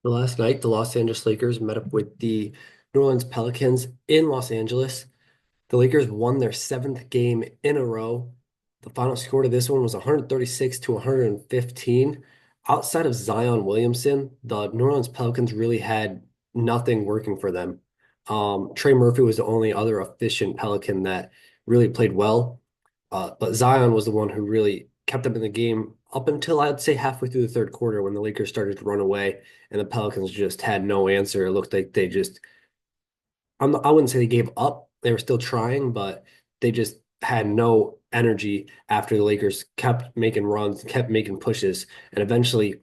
Last night, the Los Angeles Lakers met up with the New Orleans Pelicans in Los Angeles. The Lakers won their seventh game in a row. The final score to this one was 136 to 115. Outside of Zion Williamson, the New Orleans Pelicans really had nothing working for them. Trey Murphy was the only other efficient Pelican that really played well. But Zion was the one who really kept them in the game up until I'd say halfway through the third quarter when the Lakers started to run away and the Pelicans just had no answer. It looked like they just I wouldn't say they gave up. They were still trying, but they just had no energy after the Lakers kept making runs, kept making pushes, and eventually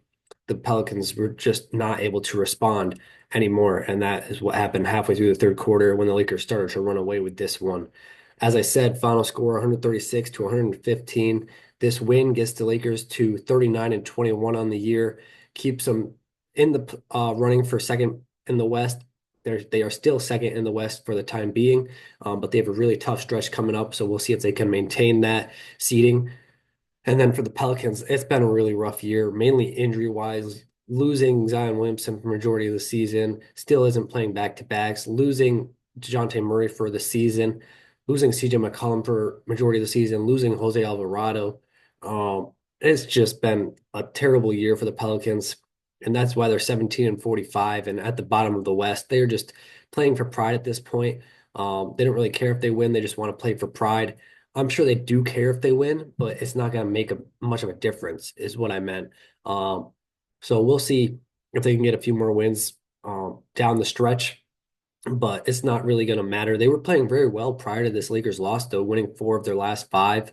the Pelicans were just not able to respond anymore. And that is what happened halfway through the third quarter when the Lakers started to run away with this one. As I said, final score 136 to 115. This win gets the Lakers to 39 and 21 on the year, keeps them in the running for second in the West. They are still second in the West for the time being, but they have a really tough stretch coming up. So we'll see if they can maintain that seeding. And then for the Pelicans, it's been a really rough year, mainly injury wise. Losing Zion Williamson for majority of the season, still isn't playing back to backs. Losing DeJounte Murray for the season, losing CJ McCollum for majority of the season, losing Jose Alvarado. It's just been a terrible year for the Pelicans, and that's why they're 17 and 45 and at the bottom of the West. They're just playing for pride at this point. They don't really care if they win; they just want to play for pride. I'm sure they do care if they win, but it's not going to make much of a difference, is what I meant. Um, so we'll see if they can get a few more wins down the stretch, but it's not really going to matter. They were playing very well prior to this Lakers loss, though, winning four of their last five.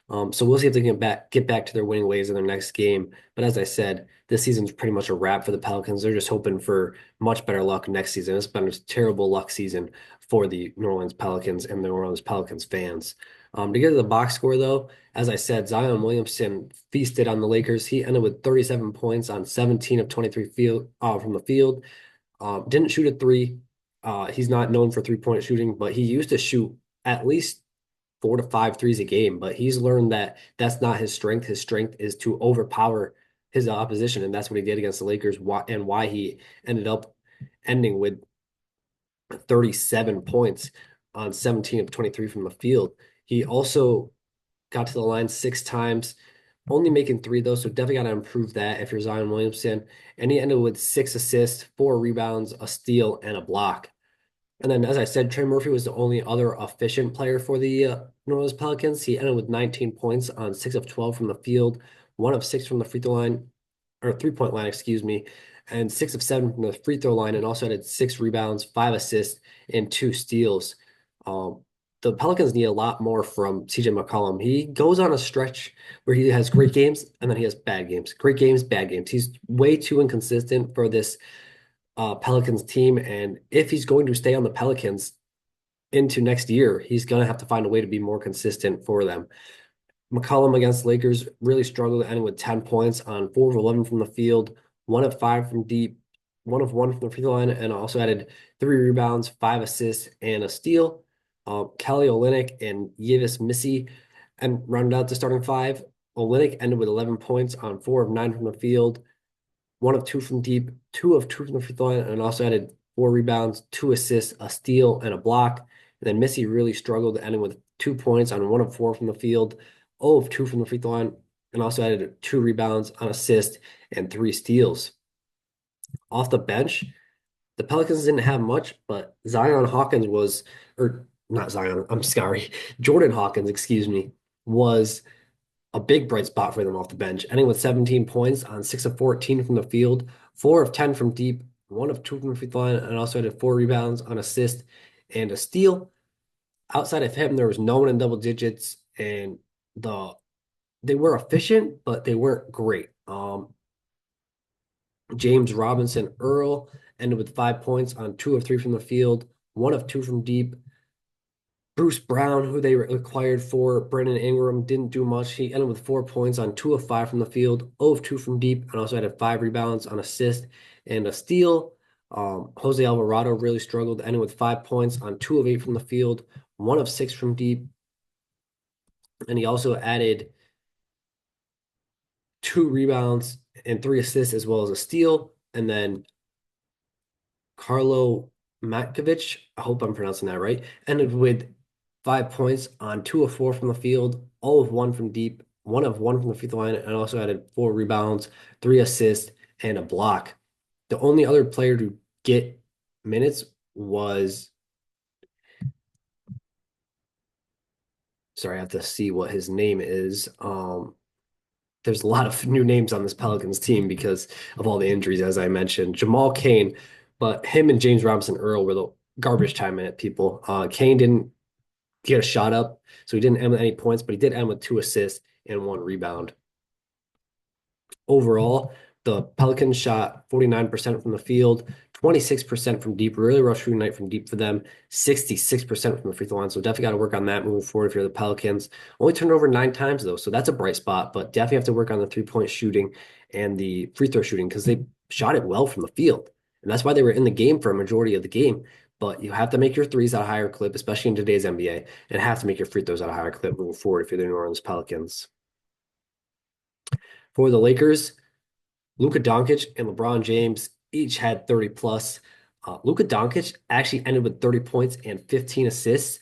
So we'll see if they can get back to their winning ways in their next game. But as I said, this season's pretty much a wrap for the Pelicans. They're just hoping for much better luck next season. It's been a terrible luck season for the New Orleans Pelicans and the New Orleans Pelicans fans. To get to the box score, though, as I said, Zion Williamson feasted on the Lakers. He ended with 37 points on 17 of 23 from the field. Didn't shoot a three. He's not known for three-point shooting, but he used to shoot at least 4 to 5 threes a game. But he's learned that that's not his strength. His strength is to overpower his opposition, and that's what he did against the Lakers. Why he ended up ending with 37 points on 17 of 23 from the field. He also got to the line 6 times, only making three though, so definitely got to improve that if you're Zion Williamson. And he ended with 6 assists, 4 rebounds, a steal, and a block. And then, as I said, Trey Murphy was the only other efficient player for the New Orleans Pelicans. He ended with 19 points on 6 of 12 from the field, 1 of 6 from the free throw line, or 3-point line, excuse me, and 6 of 7 from the free throw line, and also had 6 rebounds, 5 assists, and 2 steals. Um, the Pelicans need a lot more from CJ McCollum. He goes on a stretch where he has great games and then he has bad games. Great games, bad games. He's way too inconsistent for this Pelicans team. And if he's going to stay on the Pelicans into next year, he's going to have to find a way to be more consistent for them. McCollum against Lakers really struggled, ending with 10 points on 4 of 11 from the field, 1 of 5 from deep, 1 of 1 from the free throw line, and also added 3 rebounds, 5 assists, and a steal. Kelly Olynyk and Yves Missy and rounded out the starting five. Olynyk ended with 11 points on 4 of 9 from the field, 1 of 2 from deep, 2 of 2 from the free throw line, and also added 4 rebounds, 2 assists, a steal, and a block. And then Missy really struggled, ending with 2 points on 1 of 4 from the field, 0 of 2 from the free throw line, and also added 2 rebounds, an assist, and 3 steals. Off the bench, the Pelicans didn't have much, but Zion Hawkins was, or not Zion, I'm sorry, Jordan Hawkins, excuse me, was a big bright spot for them off the bench, ending with 17 points on 6 of 14 from the field, 4 of 10 from deep, 1 of 2 from the free throw line, and also had 4 rebounds, an assist, and a steal. Outside of him, there was no one in double digits, and the they were efficient, but they weren't great. James Robinson Earl ended with 5 points on 2 of 3 from the field, 1 of 2 from deep. Bruce Brown, who they acquired for Brandon Ingram, didn't do much. He ended with 4 points on 2 of 5 from the field, 0 of 2 from deep, and also had 5 rebounds, an assist, and a steal. Jose Alvarado really struggled, ending with 5 points on 2 of 8 from the field, 1 of 6 from deep, and he also added 2 rebounds and 3 assists as well as a steal. And then Carlo Matkovic, I hope I'm pronouncing that right, ended with 5 points on 2 of 4 from the field, all of one from deep, 1 of 1 from the free throw line, and also added 4 rebounds, 3 assists, and a block. The only other player to get minutes was, sorry, I have to see what his name is. There's a lot of new names on this Pelicans team because of all the injuries, as I mentioned. Jamal Cain, but him and James Robinson Earl were the garbage time minute people. Cain didn't get a shot up, so he didn't end with any points, but he did end with 2 assists and 1 rebound. Overall, the Pelicans shot 49% from the field, 26% from deep, really rough shooting night from deep for them, 66% from the free throw line. So definitely got to work on that moving forward if you're the Pelicans. Only turned over 9 times though, so that's a bright spot, but definitely have to work on the 3-point shooting and the free throw shooting because they shot it well from the field. And that's why they were in the game for a majority of the game. But you have to make your threes at a higher clip, especially in today's NBA, and have to make your free throws at a higher clip moving forward if you're the New Orleans Pelicans. For the Lakers, Luka Doncic and LeBron James each had 30 plus. Luka Doncic actually ended with 30 points and 15 assists.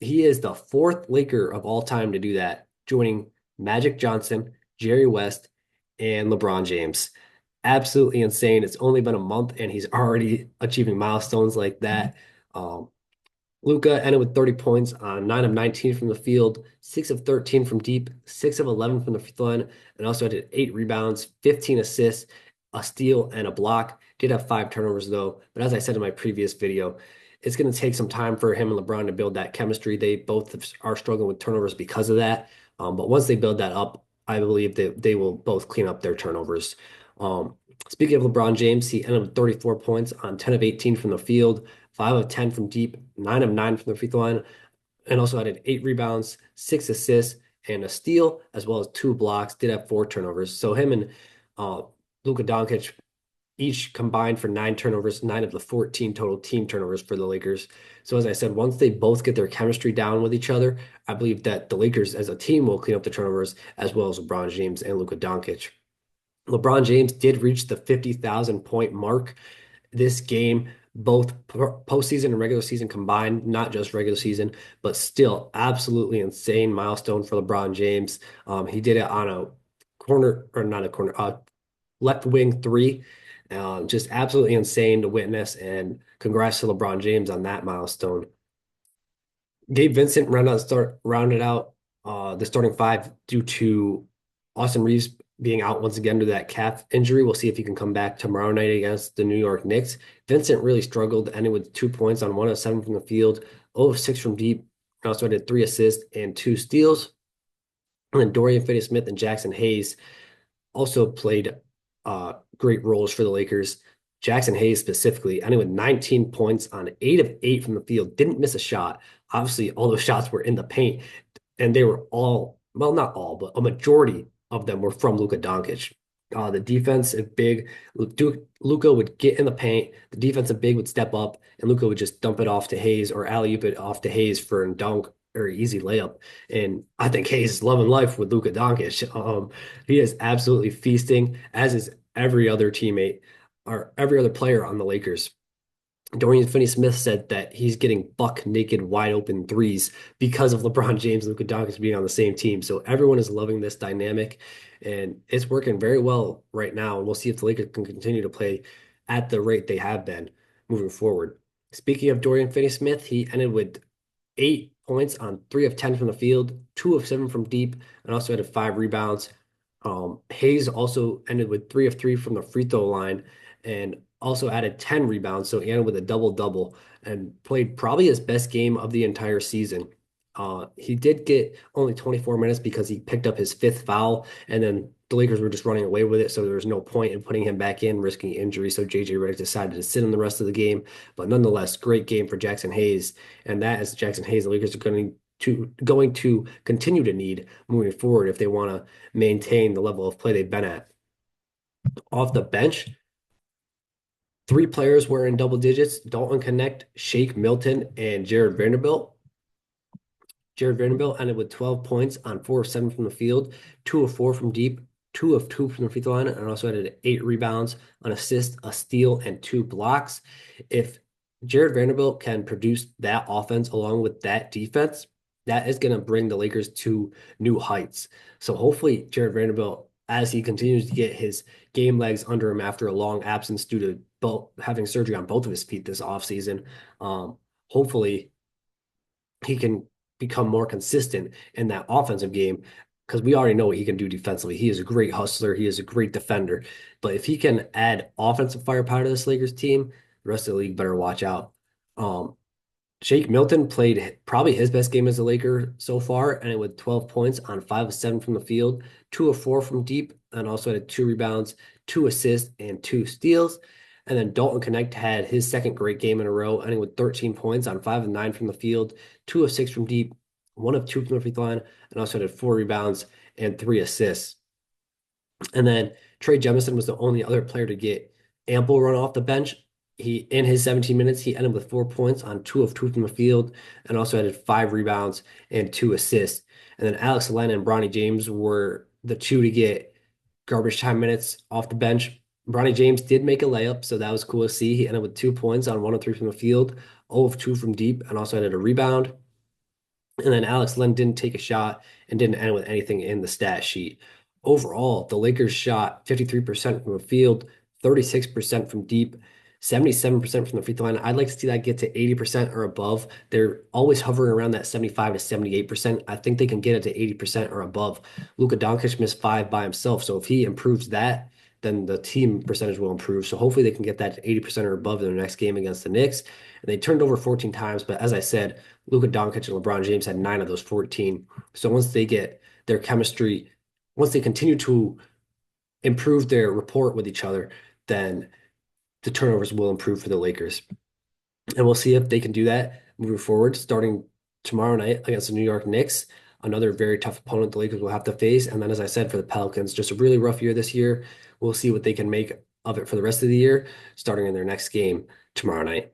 He is the fourth Laker of all time to do that, joining Magic Johnson, Jerry West, and LeBron James. Absolutely insane. It's only been a month and he's already achieving milestones like that. Um, Luka ended with 30 points on 9 of 19 from the field, 6 of 13 from deep, 6 of 11 from the free throw line, and also had 8 rebounds, 15 assists, a steal, and a block. Did have 5 turnovers though, but as I said in my previous video, it's going to take some time for him and LeBron to build that chemistry. They both are struggling with turnovers because of that. But once they build that up, I believe that they will both clean up their turnovers. Um, Speaking of LeBron James, he ended with 34 points on 10 of 18 from the field, 5 of 10 from deep, 9 of 9 from the free throw line, and also added 8 rebounds, 6 assists, and a steal, as well as 2 blocks. Did have 4 turnovers. So him and uh, Luka Doncic each combined for 9 turnovers, 9 of the 14 total team turnovers for the Lakers. So as I said, once they both get their chemistry down with each other, I believe that the Lakers as a team will clean up the turnovers as well as LeBron James and Luka Doncic. LeBron James did reach the 50,000 point mark this game, both postseason and regular season combined, not just regular season, but still absolutely insane milestone for LeBron James. He did it on a corner, or not a corner, left wing three. Just absolutely insane to witness, and congrats to LeBron James on that milestone. Gabe Vincent rounded out the starting five due to Austin Reeves being out once again due to that calf injury. We'll see if he can come back tomorrow night against the New York Knicks. Vincent really struggled, ending with 2 points on 1 of 7 from the field, 0 of 6 from deep. Also did 3 assists and 2 steals. And then Dorian Finney-Smith and Jackson Hayes also played great roles for the Lakers. Jackson Hayes specifically, ending with 19 points on 8 of 8 from the field, didn't miss a shot. Obviously, all those shots were in the paint, and they were all, well, not all, but a majority of them were from Luka Doncic. The defensive big, Luka would get in the paint, the defensive big would step up, and Luka would just dump it off to Hayes or alley-oop it off to Hayes for a dunk or easy layup. And I think Hayes is loving life with Luka Doncic. He is absolutely feasting, as is every other teammate or every other player on the Lakers. Dorian Finney-Smith said that he's getting buck naked, wide open threes because of LeBron James and Luka Doncic being on the same team. So everyone is loving this dynamic, and it's working very well right now. And we'll see if the Lakers can continue to play at the rate they have been moving forward. Speaking of Dorian Finney-Smith, he ended with 8 points on 3 of 10 from the field, 2 of 7 from deep, and also had 5 rebounds. Hayes also ended with 3 of 3 from the free throw line and also added 10 rebounds. So he ended with a double-double and played probably his best game of the entire season. He did get only 24 minutes because he picked up his 5th foul, and then the Lakers were just running away with it. So there was no point in putting him back in, risking injury. So JJ Redick decided to sit in the rest of the game. But nonetheless, great game for Jackson Hayes. And that is Jackson Hayes. The Lakers are going to continue to need moving forward if they want to maintain the level of play they've been at. Off the bench, 3 players were in double digits: Dalton Connect, Shake Milton, and Jared Vanderbilt. Jared Vanderbilt ended with 12 points on 4 of 7 from the field, 2 of 4 from deep, 2 of 2 from the free throw line, and also had 8 rebounds, an assist, a steal, and 2 blocks. If Jared Vanderbilt can produce that offense along with that defense, that is going to bring the Lakers to new heights. So hopefully, Jared Vanderbilt, as he continues to get his game legs under him after a long absence due to both having surgery on both of his feet this offseason, hopefully he can become more consistent in that offensive game because we already know what he can do defensively. He is a great hustler. He is a great defender. But if he can add offensive firepower to this Lakers team, the rest of the league better watch out. Um, Shake Milton played probably his best game as a Laker so far, and it with 12 points on 5 of 7 from the field, 2 of 4 from deep, and also had 2 rebounds, 2 assists, and 2 steals. And then Dalton Connect had his second great game in a row, ending with 13 points on 5 of 9 from the field, 2 of 6 from deep, 1 of 2 from the free throw line, and also had 4 rebounds and 3 assists. And then Trey Jemison was the only other player to get ample run off the bench. He in his 17 minutes, he ended with 4 points on 2 of 2 from the field, and also added 5 rebounds and 2 assists. And then Alex Len and Bronny James were the two to get garbage time minutes off the bench. Bronny James did make a layup, so that was cool to see. He ended with 2 points on 1 of 3 from the field, 0 of 2 from deep, and also added a rebound. And then Alex Len didn't take a shot and didn't end with anything in the stat sheet. Overall, the Lakers shot 53% from the field, 36% from deep, 77% from the free throw line. I'd like to see that get to 80% or above. They're always hovering around that 75 to 78%. I think they can get it to 80% or above. Luka Doncic missed 5 by himself. So if he improves that, then the team percentage will improve. So hopefully they can get that to 80% or above in their next game against the Knicks. And they turned over 14 times, but as I said, Luka Doncic and LeBron James had 9 of those 14. So once they get their chemistry, once they continue to improve their rapport with each other, then the turnovers will improve for the Lakers. And we'll see if they can do that moving forward, starting tomorrow night against the New York Knicks, another very tough opponent the Lakers will have to face. And then, as I said, for the Pelicans, just a really rough year this year. We'll see what they can make of it for the rest of the year, starting in their next game tomorrow night.